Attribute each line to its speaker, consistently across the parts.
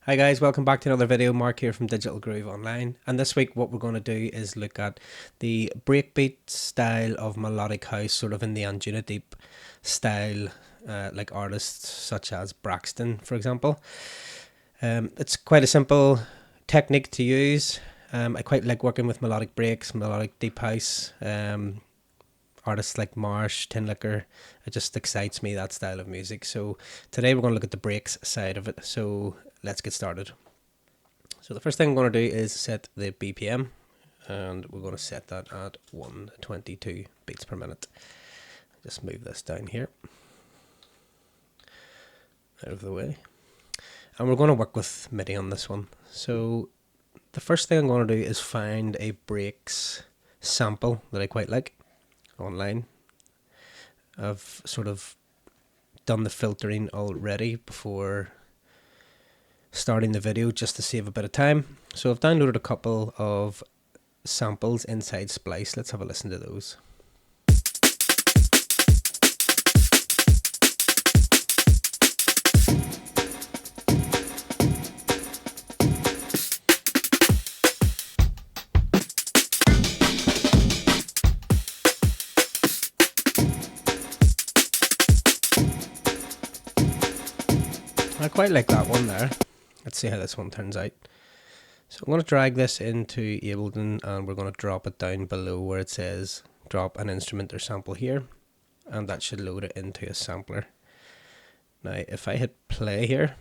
Speaker 1: Hi guys, welcome back to another video. Mark here from Digital Groove Online, and this week what we're going to do is look at the breakbeat style of melodic house, sort of in the Anjunadeep style, like artists such as Braxton, for example. It's quite a simple technique to use. I quite like working with melodic breaks, melodic deep house. Artists like Marsh, Tin Liquor, it just excites me, that style of music. So today we're going to look at the breaks side of it. So let's get started. So the first thing I'm going to do is set the BPM, and we're going to set that at 122 beats per minute. Just move this down here, out of the way. And we're going to work with MIDI on this one. So the first thing I'm going to do is find a breaks sample that I quite like online. I've sort of done the filtering already before starting the video just to save a bit of time. So I've downloaded a couple of samples inside Splice. Let's have a listen to those. I quite like that one there. Let's see how this one turns out. So I'm going to drag this into Ableton, and we're going to drop it down below where it says drop an instrument or sample here, and that should load it into a sampler. Now if I hit play here,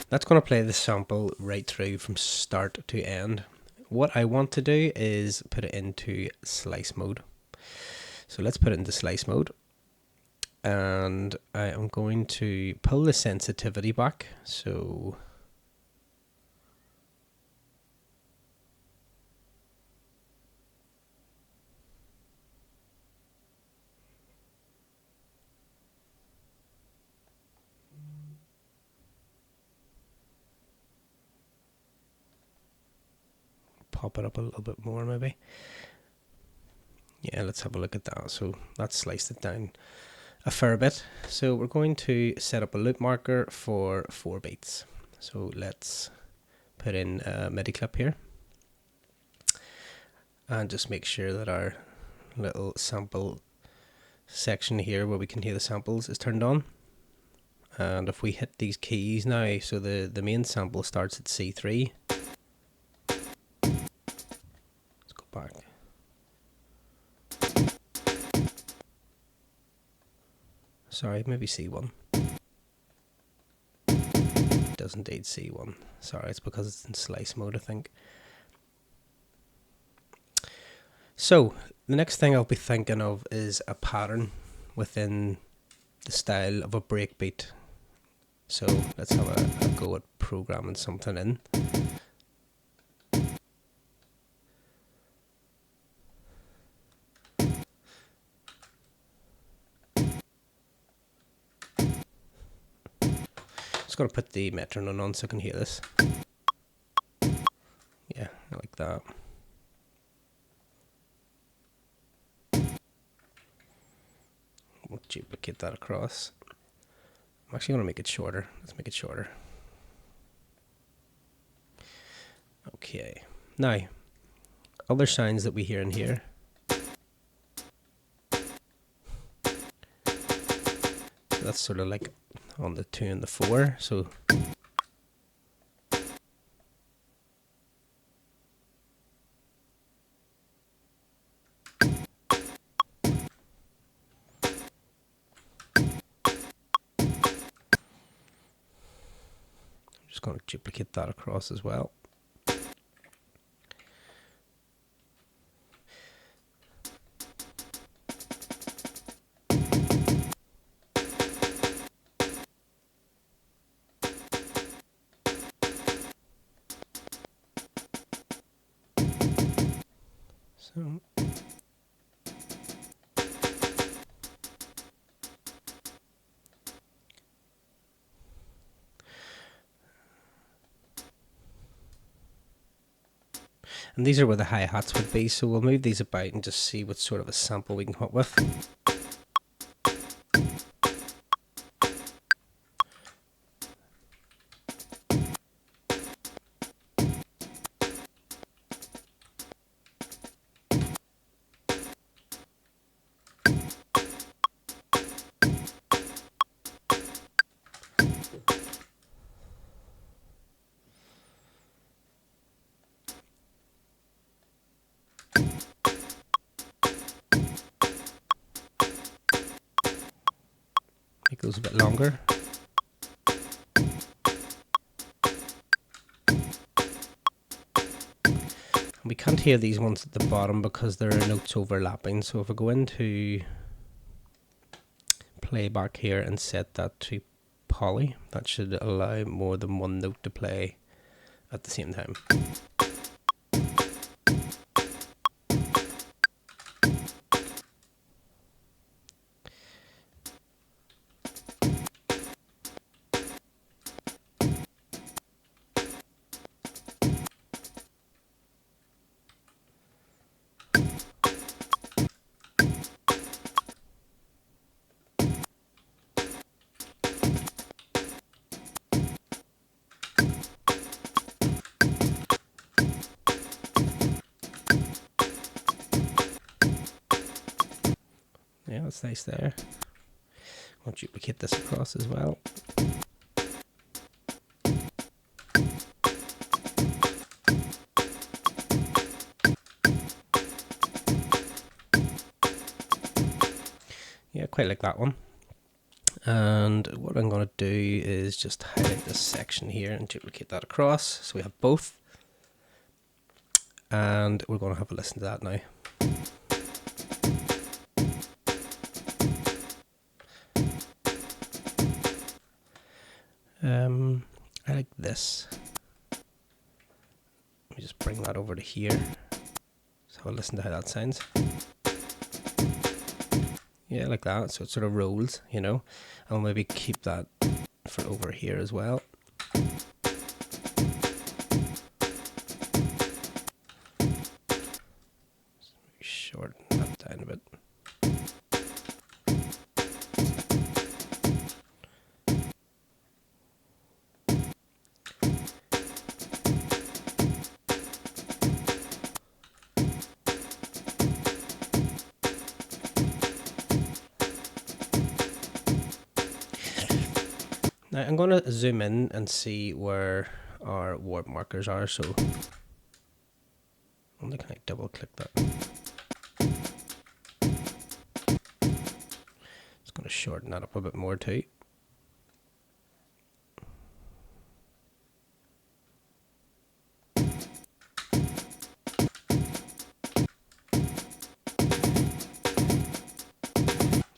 Speaker 1: that's going to play the sample right through from start to end. What I want to do is put it into slice mode. So let's put it into slice mode. And I am going to pull the sensitivity back. So pop it up a little bit more maybe. Yeah, let's have a look at that. So that's sliced it down a fair bit. So we're going to set up a loop marker for 4 beats. So let's put in a MIDI clip here and just make sure that our little sample section here where we can hear the samples is turned on. And if we hit these keys now, so the main sample starts at C3. Let's go back. Sorry, maybe C1. It does indeed C1. Sorry, it's because it's in slice mode, I think. So the next thing I'll be thinking of is a pattern within the style of a breakbeat. So let's have a go at programming something in. Just going to put the metronome on so I can hear this. Yeah, I like that. We'll duplicate that across. I'm actually going to make it shorter. Let's make it shorter. Okay. Now, other sounds that we hear in here. That's sort of like on the 2 and the 4. So just going to duplicate that across as well. So and these are where the hi-hats would be, so we'll move these about and just see what sort of a sample we can come up with. make those a bit longer. We can't hear these ones at the bottom because there are notes overlapping. So if I go into playback here and set that to poly, that should allow more than one note to play at the same time. Yeah, that's nice there. I'll duplicate this across as well. Yeah, quite like that one. And what I'm going to do is just highlight this section here and duplicate that across. So we have both. And we're going to have a listen to that now. I like this. Let me just bring that over to here. So I'll listen to how that sounds. Yeah, like that. So it sort of rolls, you know. I'll maybe keep that for over here as well. Shorten that down a bit. Now I'm going to zoom in and see where our warp markers are, so I'm going to double click that. It's going to shorten that up a bit more too.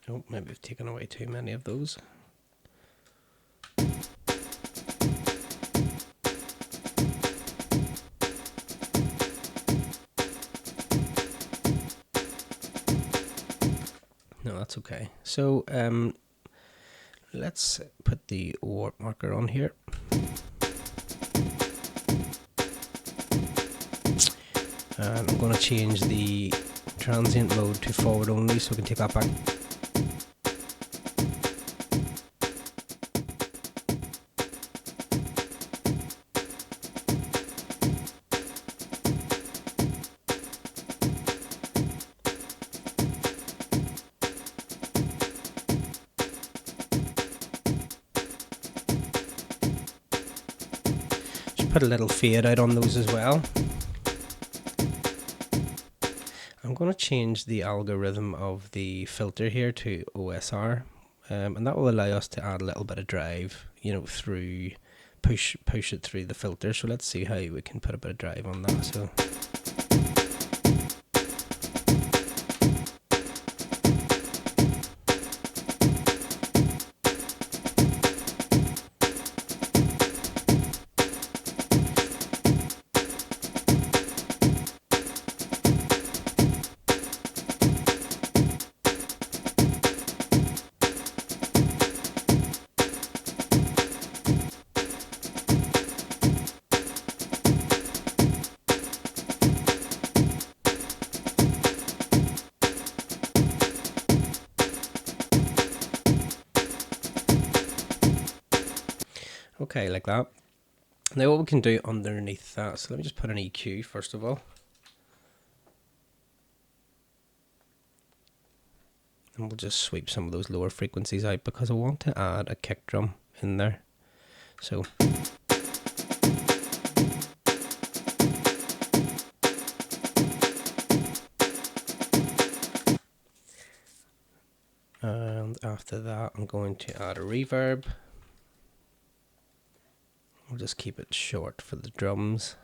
Speaker 1: Oh, maybe I've taken away too many of those. No, that's okay. So let's put the warp marker on here. And I'm going to change the transient mode to forward only so we can take that back. Put a little fade out on those as well. I'm going to change the algorithm of the filter here to OSR, and that will allow us to add a little bit of drive, you know, through push it through the filter. So let's see how we can put a bit of drive on that. So okay, like that. Now what we can do underneath that, so let me just put an EQ first of all. And we'll just sweep some of those lower frequencies out because I want to add a kick drum in there. So After that, I'm going to add a reverb. I'll just keep it short for the drums.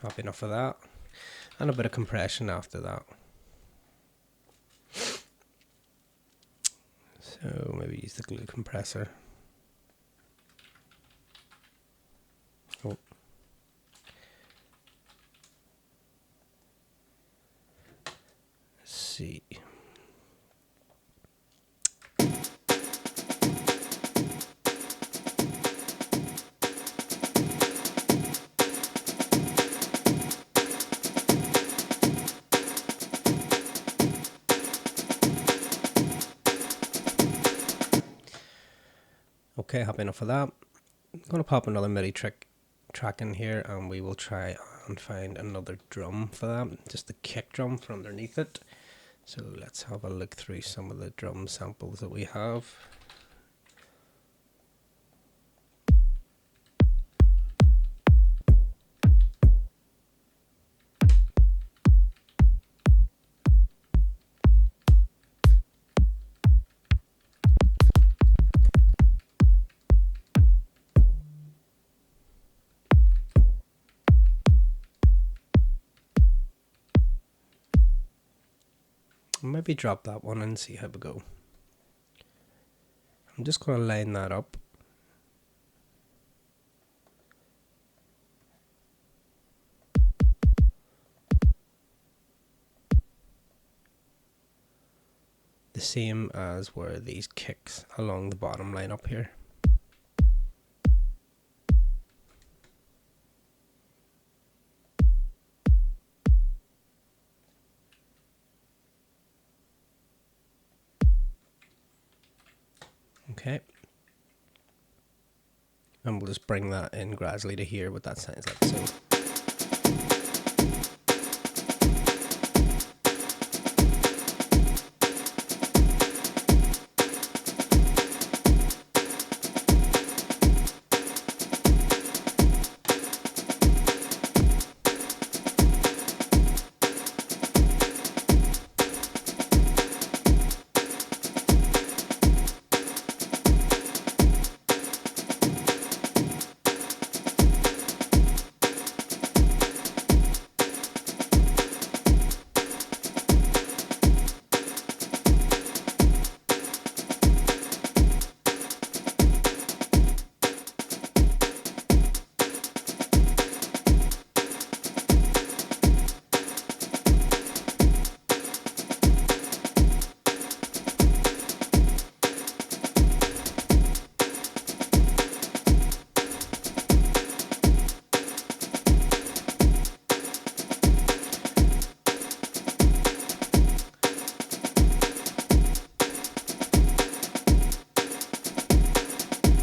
Speaker 1: Have enough of that, and a bit of compression after that. So maybe use the glue compressor. Oh. Let's see. Okay, happy enough of that. I'm going to pop another MIDI track in here, and we will try and find another drum for that, just the kick drum for underneath it. So let's have a look through some of the drum samples that we have. Maybe drop that one and see how we go. I'm just going to line that up. The same as where these kicks along the bottom line up here. Okay, and we'll just bring that in gradually to hear what that sounds like. So.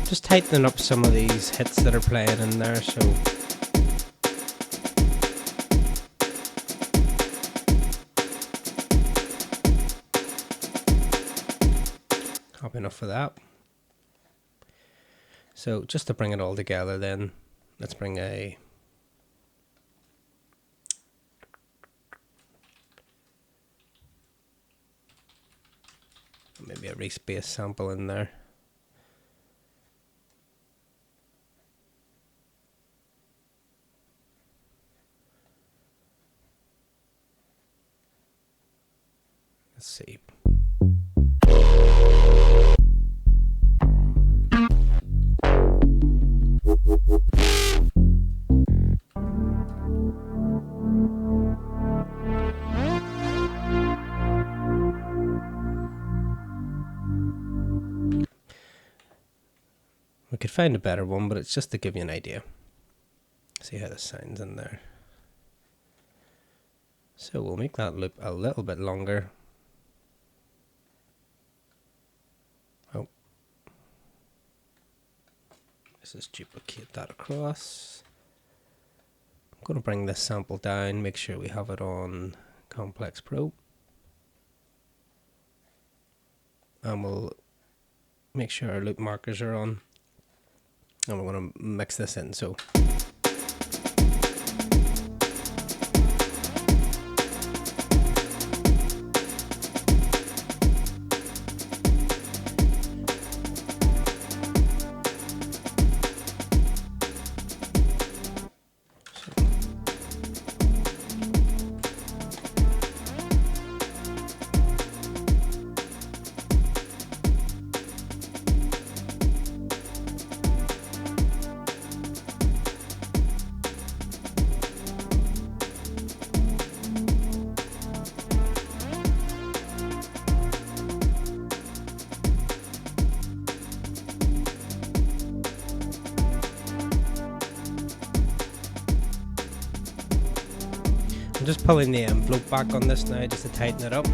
Speaker 1: Just tightening up some of these hits that are playing in there, so happy enough for that. So just to bring it all together then, let's bring a maybe a Reese bass sample in there. Let's see. We could find a better one, but it's just to give you an idea. See how this sounds in there. So we'll make that loop a little bit longer. Oh, let's just duplicate that across. I'm going to bring this sample down, make sure we have it on Complex Pro. And we'll make sure our loop markers are on. And we're going to mix this in. So I'm just pulling the envelope back on this now just to tighten it up.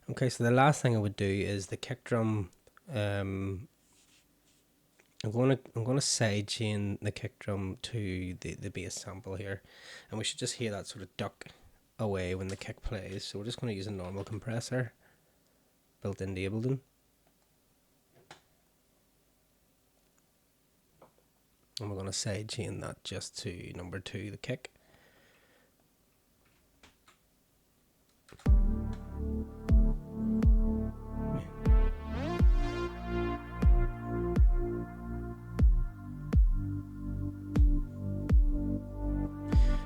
Speaker 1: Okay, so the last thing I would do is the kick drum. I'm gonna side chain the kick drum to the bass sample here, and we should just hear that sort of duck away when the kick plays. So we're just gonna use a normal compressor built into Ableton. And we're gonna side chain that just to number 2, the kick.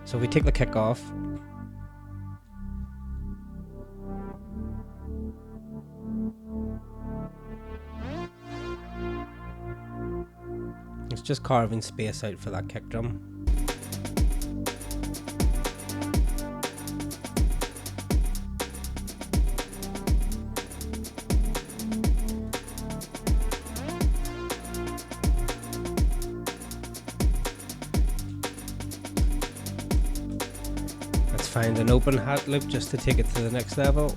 Speaker 1: So if we take the kick off, it's just carving space out for that kick drum. Let's find an open hat loop just to take it to the next level.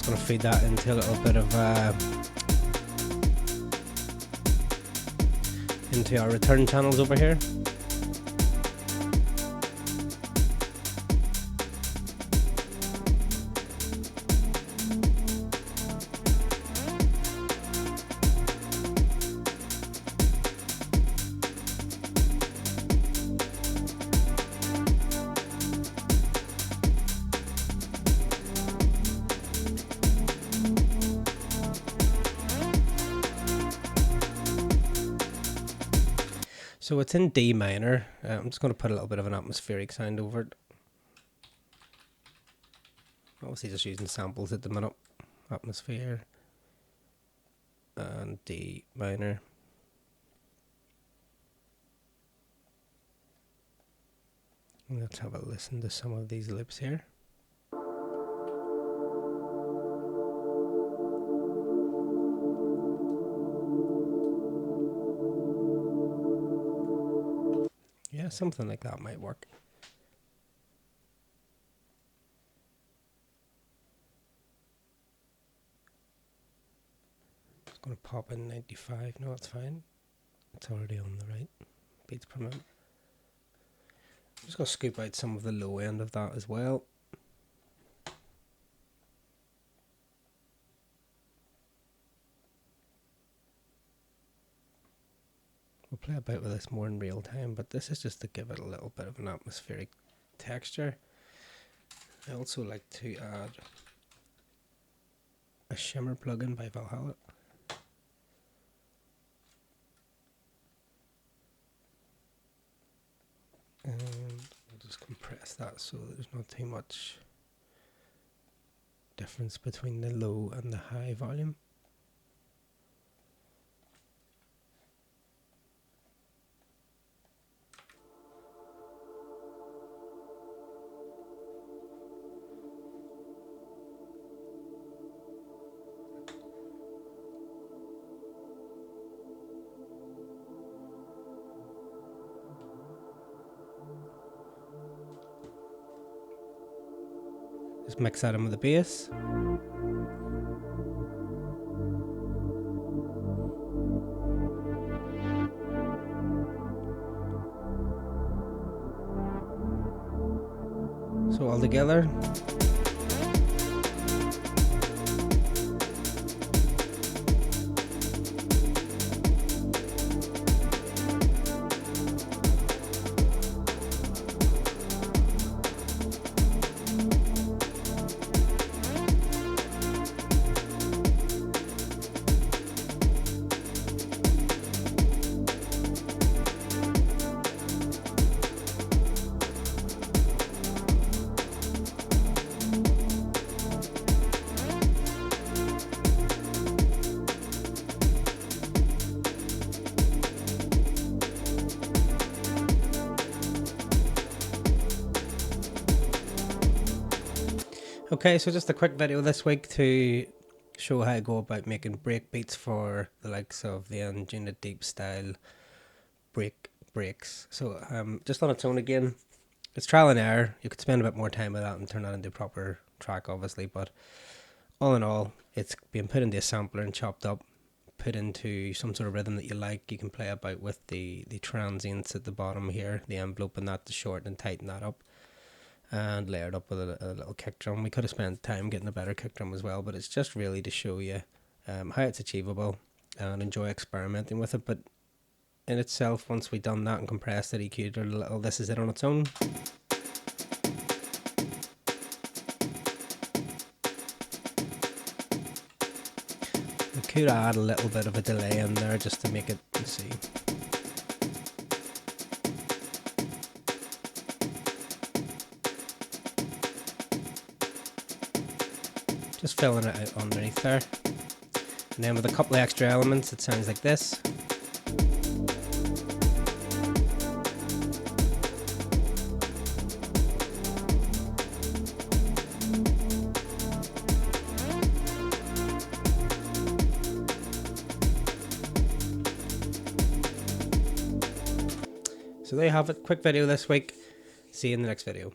Speaker 1: Going to feed that into a little bit of into our return channels over here. So it's in D minor. I'm just going to put a little bit of an atmospheric sound over it. Obviously just using samples at the minute. Atmosphere and D minor. Let's have a listen to some of these loops here. Yeah, something like that might work. It's going to pop in 95. No, it's fine. It's already on the right beats per minute. I'm just going to scoop out some of the low end of that as well. We'll play about with this more in real time, but this is just to give it a little bit of an atmospheric texture. I also like to add a shimmer plugin by Valhalla. And we'll just compress that so there's not too much difference between the low and the high volume. Just mix that in with the bass. So all together. Okay, so just a quick video this week to show how I go about making break beats for the likes of the Anjunadeep style breaks. So just on its own again, it's trial and error. You could spend a bit more time with that and turn that into a proper track obviously, but all in all, it's being put into a sampler and chopped up, put into some sort of rhythm that you like. You can play about with the transients at the bottom here, the envelope and that to shorten and tighten that up, and layered up with a little kick drum. We could have spent time getting a better kick drum as well, but it's just really to show you how it's achievable and enjoy experimenting with it. But in itself, once we've done that and compressed it, EQ'd it a little, this is it on its own. We could add a little bit of a delay in there just to make it, let's see. Just filling it out underneath there. And then with a couple of extra elements, it sounds like this. So there you have it, quick video this week. See you in the next video.